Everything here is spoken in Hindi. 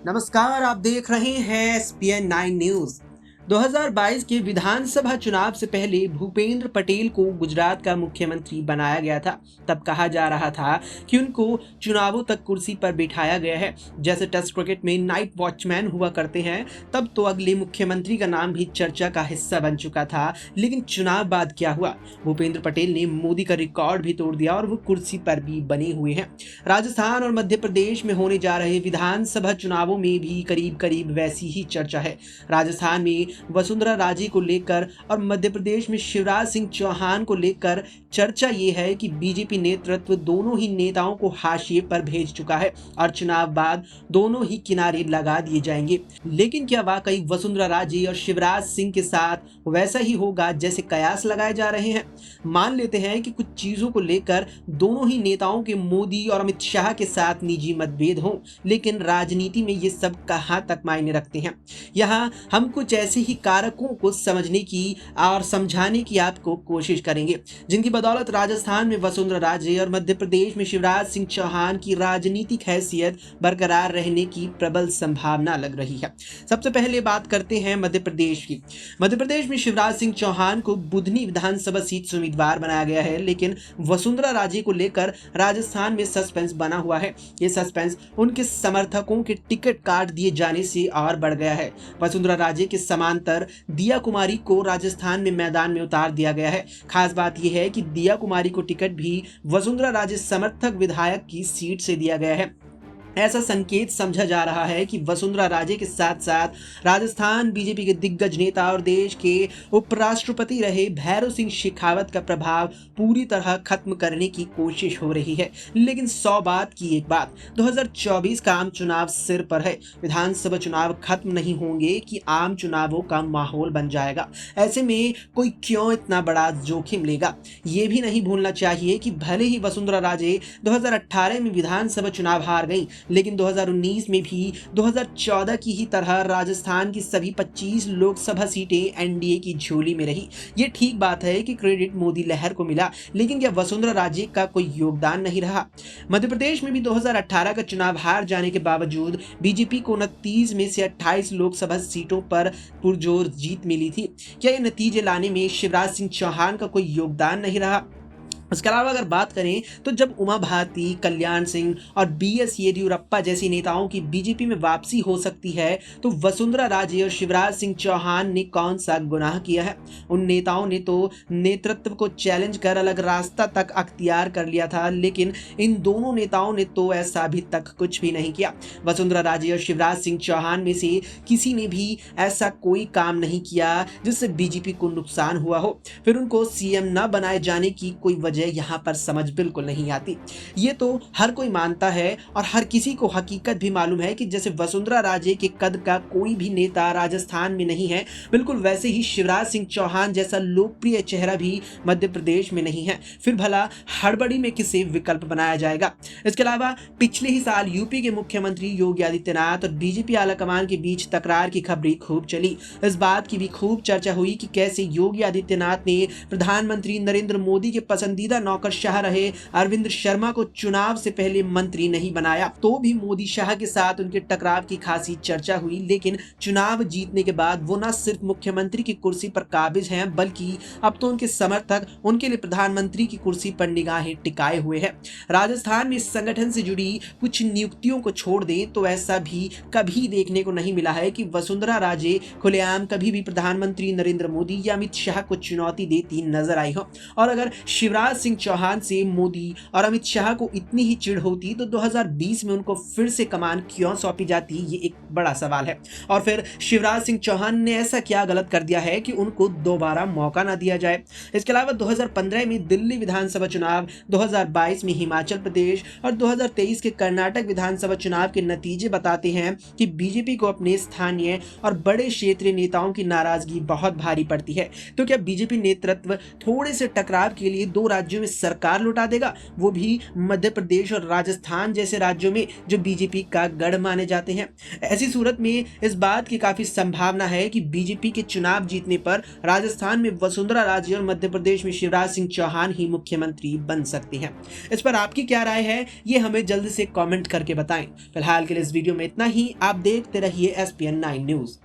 नमस्कार, आप देख रहे हैं एसपीएन 9 न्यूज। 2022 के विधानसभा चुनाव से पहले भूपेंद्र पटेल को गुजरात का मुख्यमंत्री बनाया गया था। तब कहा जा रहा था कि उनको चुनावों तक कुर्सी पर बिठाया गया है, जैसे टेस्ट क्रिकेट में नाइट वॉचमैन हुआ करते हैं। तब तो अगले मुख्यमंत्री का नाम भी चर्चा का हिस्सा बन चुका था। लेकिन चुनाव बाद क्या हुआ? भूपेंद्र पटेल ने मोदी का रिकॉर्ड भी तोड़ दिया और वो कुर्सी पर भी बने हुए हैं। राजस्थान और मध्य प्रदेश में होने जा रहे विधानसभा चुनावों में भी करीब करीब वैसी ही चर्चा है। राजस्थान में वसुंधरा राजे को लेकर और मध्य प्रदेश में शिवराज सिंह चौहान को लेकर चर्चा ये है कि बीजेपी नेतृत्व दोनों ही नेताओं को हाशिए पर भेज चुका है और चुनाव बाद दोनों ही किनारे लगा दिए जाएंगे। लेकिन क्या वाकई वसुंधरा राजे और शिवराज सिंह के साथ वैसा ही होगा जैसे कयास लगाए जा रहे हैं? मान लेते हैं कि कुछ चीजों को लेकर दोनों ही नेताओं के मोदी और अमित शाह के साथ निजी मतभेद हों, लेकिन राजनीति में ये सब कहां तक मायने रखते हैं। यहाँ हम कुछ ऐसे ही कारकों को समझने की और समझाने की आपको कोशिश करेंगे, जिनकी बदौलत राजस्थान में वसुंधरा राजे और मध्य प्रदेश में शिवराज सिंह चौहान की राजनीतिक हैसियत बरकरार रहने की प्रबल संभावना लग रही है। सबसे पहले बात करते हैं मध्य प्रदेश की। मध्य प्रदेश में शिवराज सिंह चौहान को बुधनी विधानसभा सीट से उम्मीदवार बनाया गया है, लेकिन वसुंधरा राजे को लेकर राजस्थान में सस्पेंस बना हुआ है। ये सस्पेंस उनके समर्थकों के टिकट काट दिए जाने से और बढ़ गया है। वसुंधरा राजे के समांतर दिया कुमारी को राजस्थान में मैदान में उतार दिया गया है। खास बात यह है कि दिया कुमारी को टिकट भी वसुंधरा राजे समर्थक विधायक की सीट से दिया गया है। ऐसा संकेत समझा जा रहा है कि वसुंधरा राजे के साथ साथ राजस्थान बीजेपी के दिग्गज नेता और देश के उपराष्ट्रपति रहे भैरव सिंह शेखावत का प्रभाव पूरी तरह खत्म करने की कोशिश हो रही है। लेकिन 100 बात की एक बात, 2024 का आम चुनाव सिर पर है। विधानसभा चुनाव खत्म नहीं होंगे कि आम चुनावों का माहौल बन जाएगा। ऐसे में कोई क्यों इतना बड़ा जोखिम लेगा? ये भी नहीं भूलना चाहिए कि भले ही वसुंधरा राजे 2018 में विधानसभा चुनाव हार गई, लेकिन 2019 में भी 2014 की ही तरह राजस्थान की सभी 25 लोकसभा सीटें एनडीए की झोली में रही। ये ठीक बात है कि क्रेडिट मोदी लहर को मिला, लेकिन क्या वसुंधरा राजे का कोई योगदान नहीं रहा? मध्य प्रदेश में भी 2018 का चुनाव हार जाने के बावजूद बीजेपी को 29 में से 28 लोकसभा सीटों पर पुरजोर जीत मिली थी। क्या ये नतीजे लाने में शिवराज सिंह चौहान का कोई योगदान नहीं रहा? इसके अलावा अगर बात करें तो जब उमा भारती, कल्याण सिंह और बीएस येदियुरप्पा जैसी नेताओं की बीजेपी में वापसी हो सकती है, तो वसुंधरा राजे और शिवराज सिंह चौहान ने कौन सा गुनाह किया है? उन नेताओं ने तो नेतृत्व को चैलेंज कर अलग रास्ता तक अख्तियार कर लिया था, लेकिन इन दोनों नेताओं ने तो ऐसा अभी तक कुछ भी नहीं किया। वसुंधरा राजे और शिवराज सिंह चौहान में से किसी ने भी ऐसा कोई काम नहीं किया जिससे बीजेपी को नुकसान हुआ हो। फिर उनको सीएम न बनाए जाने की कोई वजह यहाँ पर समझ बिल्कुल नहीं आती। ये तो हर कोई मानता है और हर किसी को हकीकत भी मालूम है कि जैसे वसुंधरा राजे के कद का कोई भी नेता राजस्थान में नहीं है, बिल्कुल वैसे ही शिवराज सिंह चौहान जैसा लोकप्रिय चेहरा भी मध्य प्रदेश में नहीं है। फिर भला हड़बड़ी में किसे विकल्प बनाया जाएगा? इसके अलावा पिछले ही साल यूपी के मुख्यमंत्री योगी आदित्यनाथ और बीजेपी आलाकमान के बीच तकरार की खबरें खूब चली। इस बात की भी खूब चर्चा हुई कि कैसे योगी आदित्यनाथ ने प्रधानमंत्री नरेंद्र मोदी के पसंदीदा नौकरशाह रहे अरविंद शर्मा को चुनाव से पहले मंत्री नहीं बनाया। तो भी मोदी शाह के साथ उनके टकराव की खासी चर्चा हुई, लेकिन चुनाव जीतने के बाद वो न सिर्फ मुख्यमंत्री की कुर्सी पर काबिज हैं, बल्कि अब तो उनके समर्थक उनके लिए प्रधानमंत्री की कुर्सी पर निगाहें टिकाए हुए हैं। राजस्थान में इस संगठन से जुड़ी कुछ नियुक्तियों को छोड़ दें तो ऐसा भी कभी देखने को नहीं मिला है कि वसुंधरा राजे खुलेआम कभी भी प्रधानमंत्री नरेंद्र मोदी या अमित शाह को चुनौती देती नजर आई हो। और अगर शिवराज सिंह चौहान से मोदी और अमित शाह को इतनी ही चिढ़ होती तो 2020 में उनको फिर से कमान क्यों सौंपी जाती, ये एक बड़ा सवाल है। और फिर शिवराज सिंह चौहान ने ऐसा क्या गलत कर दिया है कि उनको दोबारा मौका ना दिया जाए? इसके अलावा 2015 में दिल्ली विधानसभा चुनाव, 2022 में हिमाचल प्रदेश और 2023 के कर्नाटक विधानसभा चुनाव के नतीजे बताते हैं कि बीजेपी को अपने स्थानीय और बड़े क्षेत्रीय नेताओं की नाराजगी बहुत भारी पड़ती है। तो क्या बीजेपी नेतृत्व थोड़े से टकराव के लिए दो राज्यों राज्यों में सरकार लौटा देगा, वो भी मध्य प्रदेश और राजस्थान जैसे राज्यों में जो बीजेपी का गढ़ माने जाते हैं। ऐसी सूरत में इस बात की काफी संभावना है कि बीजेपी के चुनाव जीतने पर राजस्थान में वसुंधरा राजे और मध्य प्रदेश में शिवराज सिंह चौहान ही मुख्यमंत्री बन सकते हैं। इस पर आपकी क्या राय है, ये हमें जल्द से कमेंट करके बताएं। फिलहाल के लिए इस वीडियो में इतना ही। आप देखते रहिए SPN9 न्यूज।